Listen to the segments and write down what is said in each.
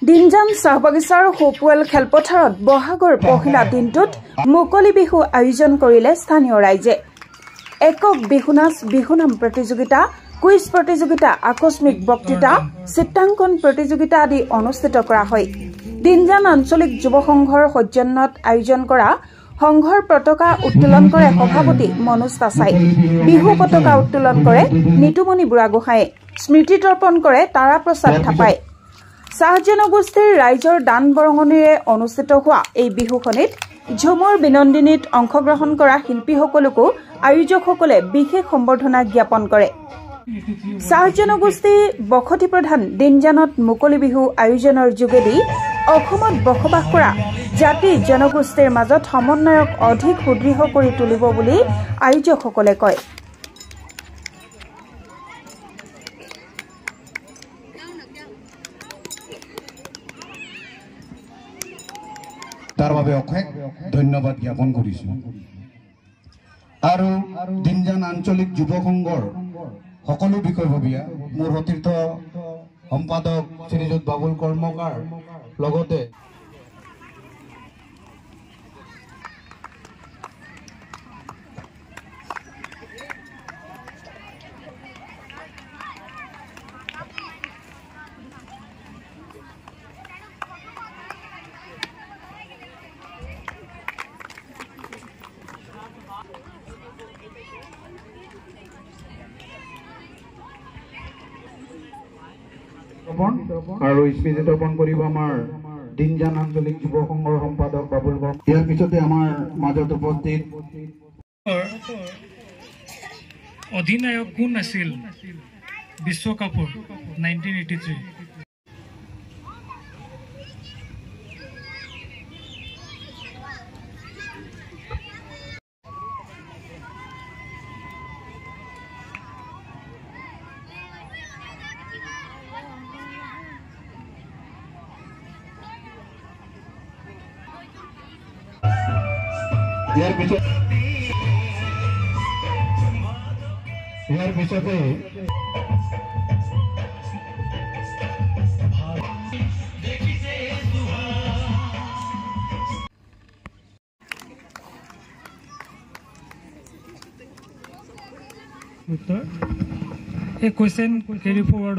দিনজান চাহবাগিচাৰ হোপৱেল খেলপথাৰত বহাগৰ পহিলা দিনটোত মুকলি বিহু আয়োজন কৰিলে স্থানীয় ৰাইজে। একক বিহু নাচ, বিহুনাম প্ৰতিযোগিতা, কুইজ প্ৰতিযোগিতা, আকস্মিক বক্তৃতা, চিত্ৰাংকন প্ৰতিযোগিতা আদি অনুষ্ঠিত কৰা হয়। দিনজান আঞ্চলিক যুৱ সংঘৰ সৌজন্যত আয়োজন কৰা সংঘৰ পতাকা উত্তোলন কৰে সভাপতি মনোজ তাছাই। বিহু পতাকা উত্তোলন কৰে নিতুমণি বুঢ়াগোহাঁয়ে। স্মৃতি তৰ্পণ কৰে তাৰাপ্ৰসাদ থাপাই। চাহ জনগোষ্ঠীৰ ৰাইজৰ দান বৰঙণিৰে অনুষ্ঠিত হোৱা এই বিহুখনিত ঝুমুৰ বিনন্দিনীত অংশগ্ৰহণ কৰা শিল্পীসকলকো আয়োজকসকলে বিশেষ সম্বৰ্ধনা জ্ঞাপন কৰে। চাহ জনগোষ্ঠী বসতি প্ৰধান দিনজানত মুকলি বিহু আয়োজনৰ যোগেদি অসমত বসবাস কৰা জাতি জনগোষ্ঠীৰ মাজত সমন্বয়ক অধিক সুদৃঢ় কৰি তুলিব বুলি আয়োজকসকলে কয়। তাৰ বাবে অশেষ ধন্যবাদ জ্ঞাপন কৰিছোঁ। আৰু দিনজান আঞ্চলিক যুৱ সংঘৰ সকলো বিষয়ববীয়া, মোৰ সতীৰ্থ সম্পাদক শ্ৰীযুত বাবুল কৰ্মকাৰ, লগতে আৰু স্মৃতি তৰ্পণ কৰিব আমাৰ দিনজান আঞ্চলিক যুৱ সংঘৰ সম্পাদক বাবুল কৰ্মকাৰ। ইয়াৰ পিছতে আমাৰ মাজত উপস্থিত অধিনায়ক কোন আছিল বিশ্বকাপৰ 1983? ইয়াৰ পিছতে A question carry forward.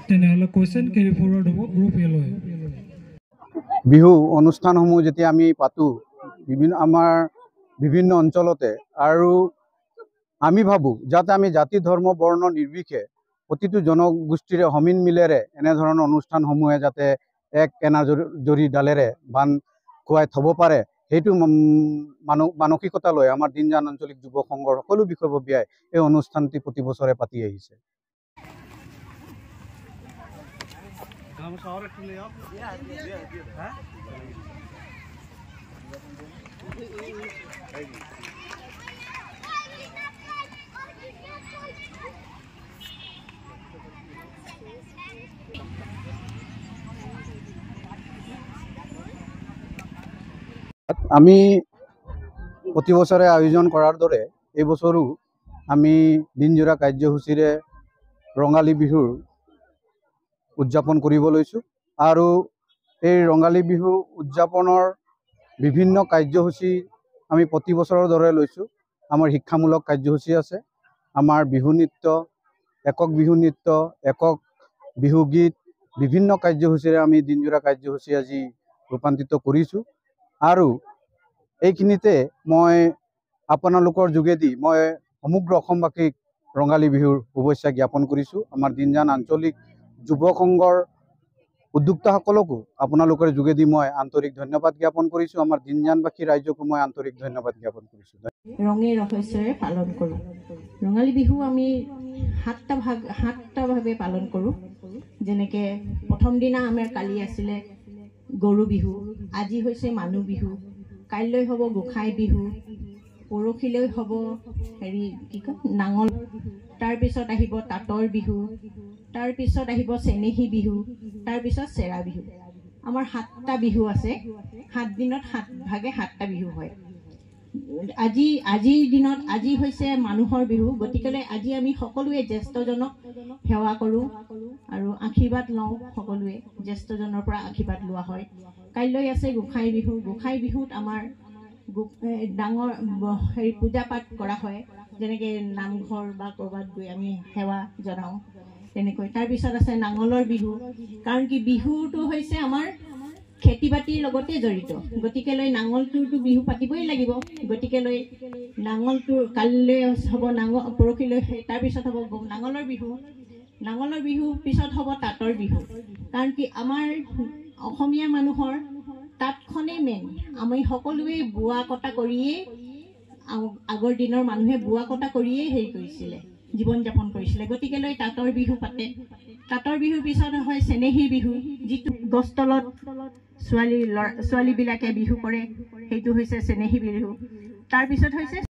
তেনেহলে question carry forward হ'ব গ্ৰুপ এলৈ। বিহু অনুষ্ঠানসমূহ যেতিয়া আমি পাতোঁ আমাৰ বিভিন্ন অঞ্চলতে, আৰু আমি ভাবোঁ যাতে আমি জাতি ধৰ্ম বৰ্ণ নিৰ্বিশেষে প্ৰতিটো জনগোষ্ঠীৰে সমিল মিলেৰে এনেধৰণৰ অনুষ্ঠানসমূহে যাতে এক এনাজৰী ডালেৰে বান খুৱাই থ'ব পাৰে, সেইটো মানসিকতা লৈ আমাৰ দিনজান আঞ্চলিক যুৱ সংঘৰ সকলো বিষয়ববীয়াই এই অনুষ্ঠানটি প্ৰতি বছৰে পাতি আহিছে। আমি প্ৰতি বছৰে আয়োজন কৰাৰ দৰে এই বছৰো আমি দিনজোৰা কাৰ্যসূচীৰে ৰঙালী বিহুৰ উদযাপন কৰিব লৈছোঁ। আৰু এই ৰঙালী বিহু উদযাপনৰ বিভিন্ন কাৰ্যসূচী আমি প্ৰতি বছৰৰ দৰে লৈছোঁ। আমাৰ শিক্ষামূলক কাৰ্যসূচী আছে, আমাৰ বিহু নৃত্য, একক বিহু নৃত্য, একক বিহু গীত, বিভিন্ন কাৰ্যসূচীৰে আমি দিনজোৰা কাৰ্যসূচী আজি ৰূপান্তৰিত কৰিছোঁ। আৰু এইখিনিতে মই আপোনালোকৰ যোগেদি মই সমগ্ৰ অসমবাসীক ৰঙালী বিহুৰ শুভেচ্ছা জ্ঞাপন কৰিছোঁ। আমাৰ দিনজান আঞ্চলিক যুৱ সংঘৰ উদ্যোক্তাসকলকো আপোনালোকৰ যোগেদি মই আন্তৰিক ধন্যবাদ জ্ঞাপন কৰিছোঁ। আমাৰ দিনজানবাসী ৰাইজকো মই আন্তৰিক ধন্যবাদ জ্ঞাপন কৰিছোঁ। ৰঙে ৰহস্যৰে পালন কৰোঁ। ৰঙালী বিহু আমি সাতটা ভাৱে পালন কৰোঁ। যেনেকৈ প্ৰথম দিনা আমাৰ কালি আছিলে গৰু বিহু, আজি হৈছে মানুহ বিহু, কাইলৈ হ'ব গোসাঁই বিহু, পৰহিলৈ হ'ব নাঙল, তাৰপিছত আহিব তাঁতৰ বিহু, তাৰপিছত আহিব চেনেহী বিহু, তাৰপিছত চেৰা বিহু। আমাৰ 7টা বিহু আছে। 7 দিনত 7 ভাগে 7টা বিহু হয়। আজিৰ দিনত আজি হৈছে মানুহৰ বিহু গতিকে আজি আমি সকলোৱে জ্যেষ্ঠজনক সেৱা কৰোঁ আৰু আশীৰ্বাদ লওঁ সকলোৱে জ্যেষ্ঠজনৰ পৰা আশীৰ্বাদ লোৱা হয় কাইলৈ আছে গোসাই বিহুত আমাৰ ডাঙৰ হেৰি পূজা পাঠ কৰা হয় যেনেকৈ নামঘৰ বা ক'ৰবাত গৈ আমি সেৱা জনাওঁ তেনেকৈ তাৰপিছত আছে নাঙলৰ বিহু কাৰণ কি বিহুটো হৈছে আমাৰ খেতি বাতিৰ লগতে জড়িত গতিকেলৈ নাঙলটোৰতো বিহু পাতিবই লাগিব গতিকেলৈ নাঙলটোৰ কালিলৈ হ'ব পৰহিলৈ তাৰপিছত হ'ব নাঙলৰ বিহু পিছত হ'ব তাঁতৰ বিহু কাৰণ কি আমাৰ অসমীয়া মানুহৰ তাঁতখনেই মেইন আমি সকলোৱে বোৱা কটা কৰিয়েই আগৰ দিনৰ মানুহে বোৱা কটা কৰিয়েই হেৰি কৰিছিলে জীৱন যাপন কৰিছিলে গতিকেলৈ তাঁতৰ বিহু পাতে তাঁতৰ বিহুৰ পিছত হয় চেনেহীৰ বিহু যিটো গছ তলত ছোৱালীবিলাকে বিহু কৰে সেইটো হৈছে চেনেহী বিহু তাৰপিছত হৈছে